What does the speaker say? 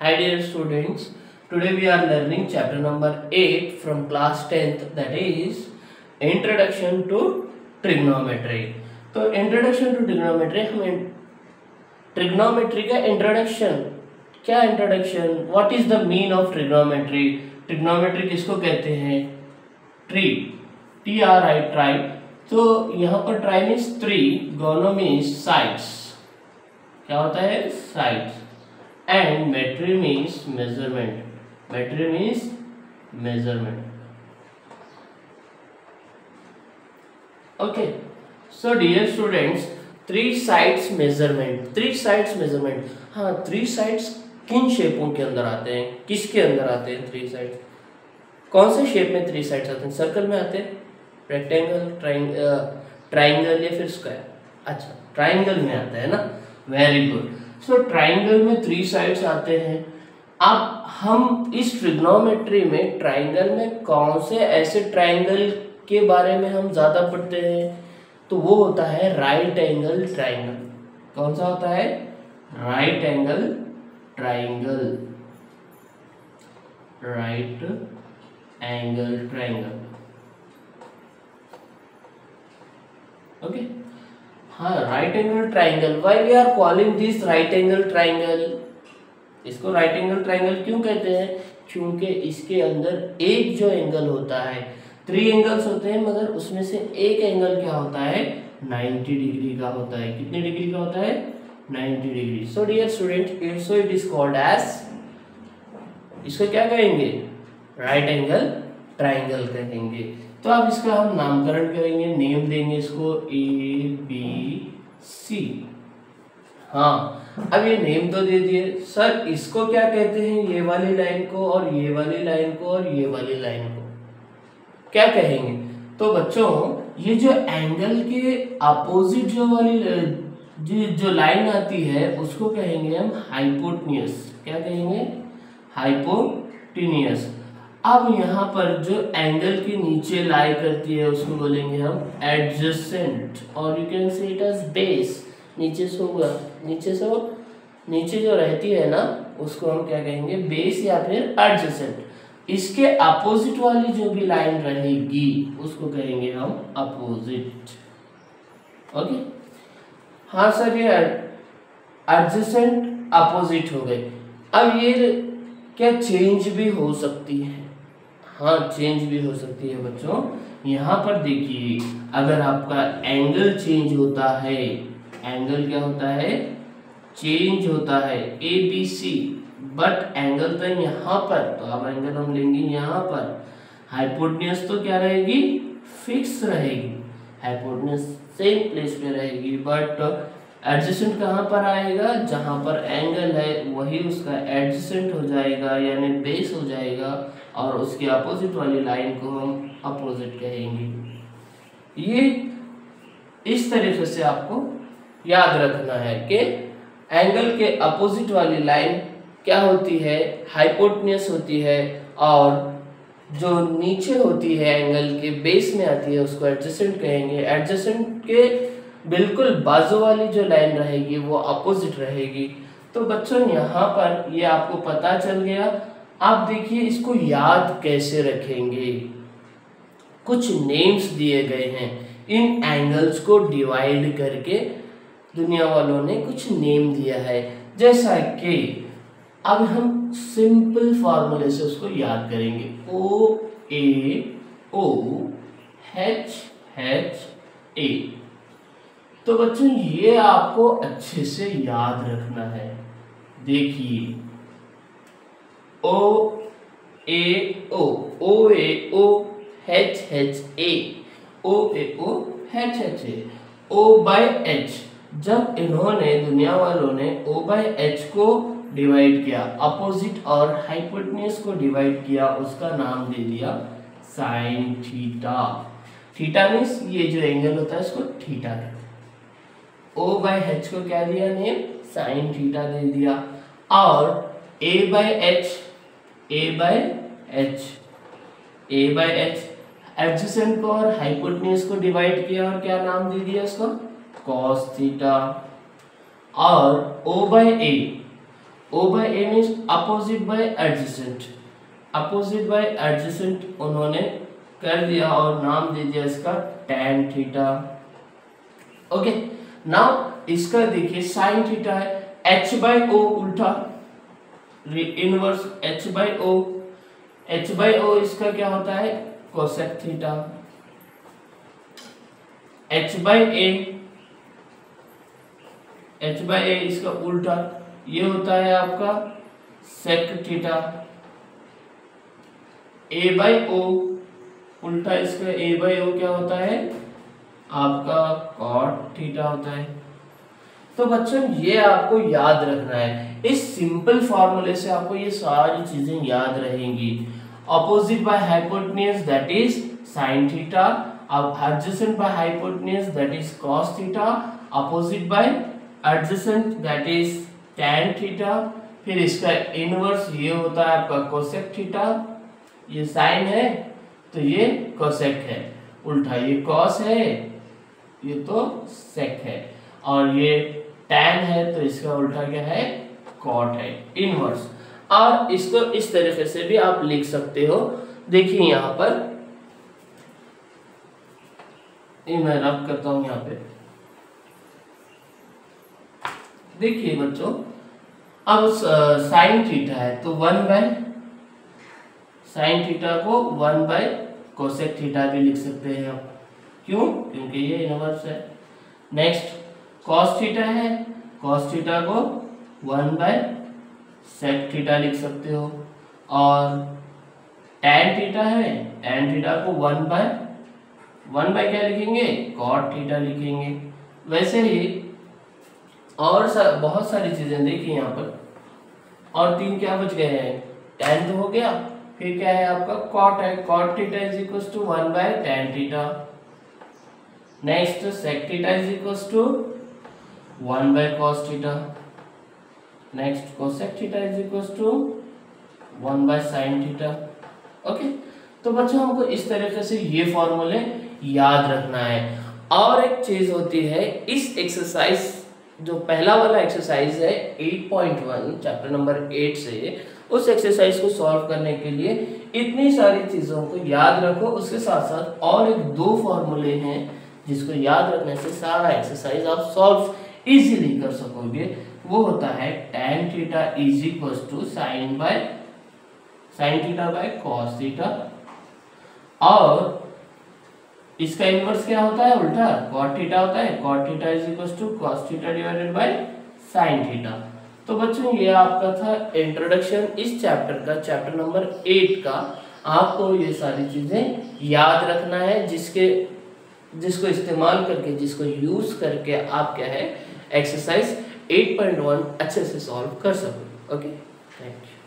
Hi dear students, today we are learning chapter number 8 from class 10th, that is Introduction to Trigonometry. तो Introduction to Trigonometry हमें trigonometry का introduction, क्या introduction, what is the mean of trigonometry, trigonometry किसको कहते हैं, tree, T R I, tri. तो यहाँ पर tri means three, gono means sides, क्या होता है sides, and metry means measurement, metry means measurement. Okay, so dear students, three sides measurement, three sides measurement. हाँ, थ्री साइड्स किन शेपों के अंदर आते हैं, किसके अंदर आते हैं थ्री साइड्स, कौन से शेप में थ्री साइड्स आते हैं, सर्कल में आते हैं, रेक्टेंगल, ट्राइंगल या फिर स्क्वायर। अच्छा, ट्राइंगल में आता है ना, वेरी गुड। सो ट्राइंगल में थ्री साइड्स आते हैं। अब हम इस ट्रिग्नोमेट्री में ट्राइंगल में कौन से ऐसे ट्राइंगल के बारे में हम ज्यादा पढ़ते हैं, तो वो होता है राइट एंगल ट्राइंगल। कौन सा होता है, right angle triangle, right angle triangle. Okay, हाँ, right angle triangle. Why we are calling this right angle triangle, इसको राइट एंगल ट्राइंगल क्यों कहते हैं, क्योंकि इसके अंदर एक जो एंगल होता है, थ्री एंगल्स होते हैं मगर उसमें से एक एंगल क्या होता है, 90 डिग्री का होता है। कितने डिग्री का होता है, 90 degree. So dear student, so it is called as, इसको क्या कहेंगे, राइट एंगल ट्राइंगल कहेंगे। तो अब इसका हम नामकरण करेंगे, नेम देंगे इसको ए बी सी। हाँ, अब ये नेम तो दे दिए, सर इसको क्या कहते हैं, ये वाली लाइन को और ये वाली लाइन को और ये वाली लाइन को क्या कहेंगे। तो बच्चों, ये जो एंगल के अपोजिट जो वाली जो लाइन आती है उसको कहेंगे हम हाइपोटेन्यूस। क्या कहेंगे, हाइपोटेन्यूस। अब यहाँ पर जो एंगल के नीचे लाई करती है उसको बोलेंगे हम एडजेसेंट, और you can say it as base. नीचे से होगा, नीचे जो रहती है ना उसको हम क्या कहेंगे, बेस या फिर एडजेसेंट। इसके अपोजिट वाली जो भी लाइन रहेगी उसको कहेंगे हम अपोजिट। ओके, हाँ सर, ये एडजेसेंट अपोजिट हो गए। अब ये क्या चेंज भी हो सकती है, हाँ चेंज भी हो सकती है बच्चों। यहाँ पर देखिए, अगर आपका एंगल चेंज होता है, एंगल क्या होता है, चेंज होता है, A B C, but angle तो यहाँ पर, तो अब एंगल हम लेंगे यहाँ पर, हाइपोटेन्यूस तो क्या रहेगी, फिक्स रहेगी, हाइपोटेन्यूस सेम प्लेस पे रहेगी, बट एडजेसेंट कहाँ पर आएगा, जहाँ पर एंगल है वही उसका एडजेसेंट हो जाएगा, यानी बेस हो जाएगा, और उसके अपोजिट वाली लाइन को हम अपोजिट कहेंगे। ये इस तरीके से आपको याद रखना है कि एंगल के अपोजिट वाली लाइन क्या होती है, हाइपोटेन्यूस होती है, और जो नीचे होती है एंगल के बेस में आती है उसको एडजेसेंट कहेंगे। एडजेसेंट के बिल्कुल बाजू वाली जो लाइन रहेगी वो अपोजिट रहेगी। तो बच्चों, यहाँ पर ये आपको पता चल गया। आप देखिए इसको याद कैसे रखेंगे, कुछ नेम्स दिए गए हैं, इन एंगल्स को डिवाइड करके दुनिया वालों ने कुछ नेम दिया है। जैसा कि अब हम सिंपल फॉर्मूले से उसको याद करेंगे, ओ ए ओ, एच एच ए। तो बच्चों, ये आपको अच्छे से याद रखना है। देखिए, O A O, H H A, O A O, H H A, O by H. जब इन्होंने, दुनिया वालों ने ओ बाय एच को डिवाइड किया, अपोजिट और हाइपोटेन्यूस को डिवाइड किया, उसका नाम दे दिया साइन थीटा। थीटा मीन्स ये जो एंगल होता है इसको थीटा कहते हैं। ओ बाय एच को क्या दिया नेम, साइन थीटा दे दिया। और A by H, A by H adjacent को और हाइपोटेन्यूस को डिवाइड किया और क्या नाम दे दिया इसको, कॉस थीटा। और O by A, O by A means opposite by adjacent, opposite by adjacent उन्होंने कर दिया और नाम दे दिया इसका tan थीटा। ओके, नाउ इसका देखिए साइन थीटा है, h बाय ओ उल्टा इनवर्स h बाय ओ, h बाय ओ इसका क्या होता है कोसेक थीटा, h बाय ए इसका उल्टा ये होता है आपका सेक थीटा, a बाय ओ उल्टा इसका a बाय ओ क्या होता है आपका कॉट थीटा होता है। तो बच्चों ये आपको याद रखना है, इस सिंपल फॉर्मूले से आपको ये सारी चीजें याद रहेंगी। Opposite by hypotenuse that is sine theta, अब adjacent by hypotenuse that is cos theta, opposite by adjacent that is tan theta, फिर इसका इनवर्स ये होता है आपका कोसेक थीटा, ये साइन है तो ये कोसेक है, उल्टा ये कॉस है ये तो सेक है, और ये tan है तो इसका उल्टा क्या है कॉट है, इनवर्स। और इसको इस तरीके से भी आप लिख सकते हो। देखिए यहाँ पर ये मैं रब करता हूं, यहाँ पे देखिए बच्चों, अब साइन थीटा है तो 1 बाय साइन थीटा को 1 बाय कोसेक थीटा भी लिख सकते हैं आप, क्यों क्योंकि ये इनवर्स है। नेक्स्ट कॉस थीटा है, कॉस थीटा को 1 बाय सेक थीटा लिख सकते हो, और tan थीटा है, tan थीटा को 1 बाय क्या लिखेंगे कॉट थीटा लिखेंगे। वैसे ही और बहुत सारी चीजें देखिए यहाँ पर, और 3 क्या बच गए हैं, tan तो हो गया, फिर क्या है आपका कॉट है, cot theta is equal to 1 by tan theta. Next sec theta is equal to 1 by cos theta. Next cosec theta is equal to 1 by sine theta. Okay, तो बच्चों हमको इस तरीके से ये फॉर्मूले याद रखना है। और एक चीज होती है, इस एक्सरसाइज जो पहला वाला एक्सरसाइज है 8.1 चैप्टर नंबर 8 से, उस एक्सरसाइज को सॉल्व करने के लिए इतनी सारी चीजों को याद रखो, उसके साथ साथ और एक 2 फॉर्मूले हैं जिसको याद रखने से सारा एक्सरसाइज आप सॉल्व इजीली कर सकोगे। वो होता है tan theta is equal to sine theta by cos theta, और इसका इनवर्स क्या होता है उल्टा कॉट थीटा होता है, cot theta is equal to cos theta divided by sine theta. तो बच्चों ये आपका था इंट्रोडक्शन इस चैप्टर का, चैप्टर नंबर 8 का। आपको ये सारी चीजें याद रखना है, जिसको इस्तेमाल करके, जिसको यूज करके आप क्या है एक्सरसाइज 8.1 अच्छे से सॉल्व कर सको। Okay, thank you.